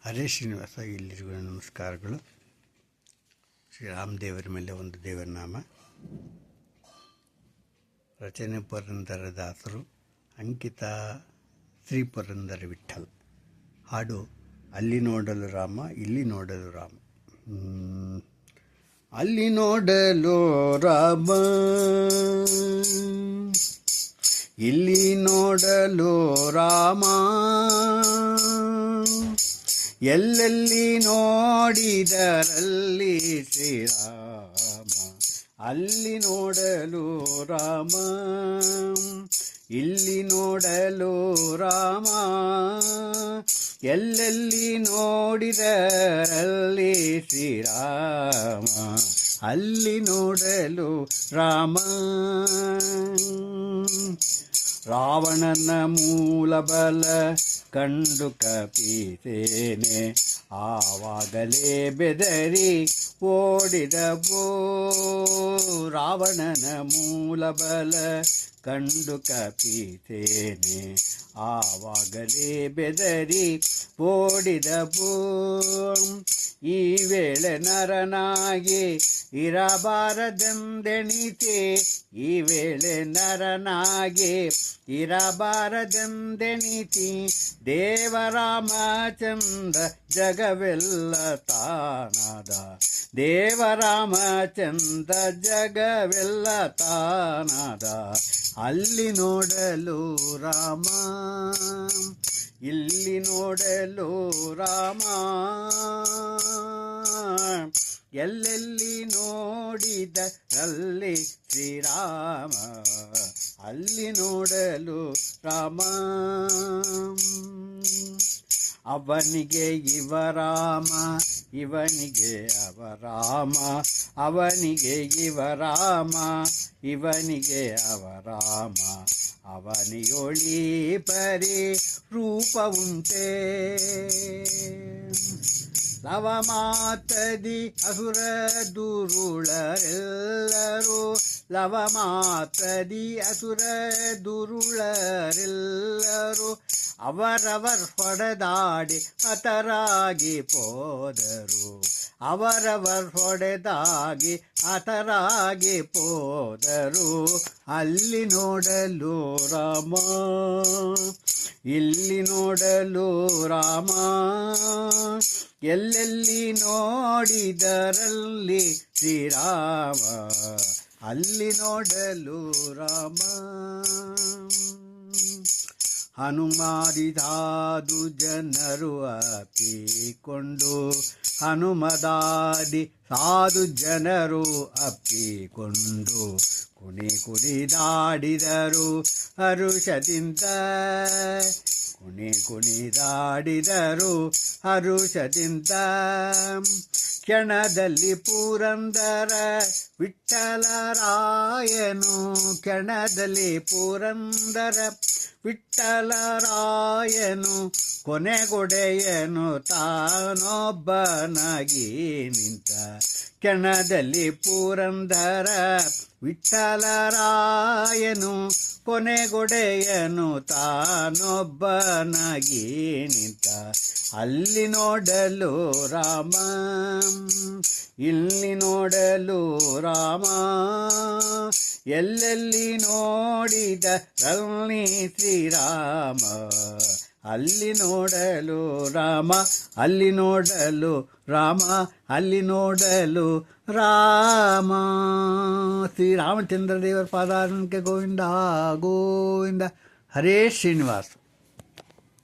ಹರೇ ಶ್ರೀನಿವಾಸ. ಎಲ್ಲರಿಗೂ ನಮಸ್ಕಾರಗಳು. ಶ್ರೀರಾಮದೇವರ ಮೇಲೆ ಒಂದು ದೇವರ ನಾಮ. ರಚನೆ ಪುರಂದರದಾಸರು, ಅಂಕಿತ ಶ್ರೀ ಪುರಂದರ ವಿಠಲ್. ಹಾಡು ಅಲ್ಲಿ ನೋಡಲು ರಾಮ, ಇಲ್ಲಿ ನೋಡಲು ರಾಮ. ಅಲ್ಲಿ ನೋಡಲು ರಾಮ, ಇಲ್ಲಿ ನೋಡಲು ರಾಮ, ಎಲ್ಲೆಲ್ಲಿ ನೋಡಿದರಲ್ಲಿ ಶ್ರೀರಾಮ. ಅಲ್ಲಿ ನೋಡಲು ರಾಮ, ಇಲ್ಲಿ ನೋಡಲು ರಾಮ, ಎಲ್ಲೆಲ್ಲಿ ನೋಡಿದರಲ್ಲಿ ಶ್ರೀರಾಮ. ಅಲ್ಲಿ ನೋಡಲು ರಾಮ. ರಾವಣನ ಮೂಲ ಬಲ ಕಂಡು ಕಪಿಸೇನೆ, ಆವಾಗಲೇ ಬೆದರಿ ಓಡಿದವೋ. ರಾವಣನ ಮೂಲ ಬಲ ಕಂಡು ಕಪಿಸೇನೆ, ಆವಾಗಲೇ ಬೆದರಿ ಓಡಿದವೋ. ಈ ವೇಳೆ ನರನಾಗಿ ಇರಬಾರದೆಂದೆಣಿತೆ, ಈ ವೇಳೆ ನರನಾಗಿ ಇರಬಾರದೆಂದೆಣಿತಿ. ದೇವರಾಮಚಂದ್ರ ಜಗವೆಲ್ಲ ತಾನಾದ, ದೇವರಾಮಚಂದ್ರ ಜಗವೆಲ್ಲ ತಾನಾದ. ಅಲ್ಲಿ ನೋಡಲು ರಾಮ, ಇಲ್ಲಿ ನೋಡಲು ರಾಮ, ಎಲ್ಲೆಲ್ಲಿ ನೋಡಿದರಲ್ಲಿ ಶ್ರೀರಾಮ. ಅಲ್ಲಿ ನೋಡಲು ರಾಮ. ಅವನಿಗೆ ಇವರಾಮ, ಇವನಿಗೆ ಅವರಾಮ, ಅವನಿಗೆ ಇವರಾಮ, ಇವನಿಗೆ ಅವರಾಮ. ಅವನಿಯೊಳಿ ಪರಿ ರೂಪ ಉಂಟೆ, ಲವಮಾತದಿ ಅಸುರ ದುರುಳರೆಲ್ಲರೂ, ಲವಮಾತದಿ ಅಸುರ ದುರುಳರೆಲ್ಲರೂ. ಅವರವರ್ ಹೊಡೆದಾಡಿ ಹತರಾಗಿ ಪೋದರು, ಅವರವರ್ ಹೊಡೆದಾಗಿ ಹತರಾಗಿ ಪೋದರು. ಅಲ್ಲಿ ನೋಡಲು ರಾಮ, ಇಲ್ಲಿ ನೋಡಲು ರಾಮ, ಎಲ್ಲೆಲ್ಲಿ ನೋಡಿದರಲ್ಲಿ ಶ್ರೀರಾಮ. ಅಲ್ಲಿ ನೋಡಲು ರಾಮ. ಹನುಮಾದಿದಾದು ಜನರು ಅಪ್ಪಿಕೊಂಡು, ಹನುಮದಾದಿ ಸಾಧು ಜನರು ಅಪ್ಪಿಕೊಂಡು, ಕುಣಿ ಕುಣಿದಾಡಿದರು ಹರುಷದಿಂದ, ಕುಣಿ ಕುಣಿದಾಡಿದರು ಹರುಷದಿಂದ. ಕ್ಷಣದಲ್ಲಿ ಪುರಂದರ ವಿಠ್ಠಲರಾಯನು, ಕ್ಷಣದಲ್ಲಿ ಪುರಂದರ ವಿಠ್ಠಲರಾಯನು, ಕೊನೆಗೊಡೆಯನು ತಾನೊಬ್ಬನಾಗಿ ನಿಂತ. ಕ್ಷಣದಲ್ಲಿ ಪುರಂದರ ವಿಠ್ಠಲರಾಯನು, ಕೊನೆಗೊಡೆಯನು ತಾನೊಬ್ಬನಾಗಿ ನಿಂತ. ಅಲ್ಲಿ ನೋಡಲು ರಾಮ, ಇಲ್ಲಿ ನೋಡಲು ರಾಮ, ಎಲ್ಲೆಲ್ಲಿ ನೋಡಿದರಲ್ಲಿ ಶ್ರೀರಾಮ. ಅಲ್ಲಿ ನೋಡಲು ರಾಮ, ಅಲ್ಲಿ ನೋಡಲು ರಾಮ, ಅಲ್ಲಿ ನೋಡಲು ರಾಮ. ಶ್ರೀರಾಮಚಂದ್ರ ದೇವರ ಪಾದಾರಕ್ಕೆ ಗೋವಿಂದ ಗೋವಿಂದ. ಹರೇ ಶ್ರೀನಿವಾಸ.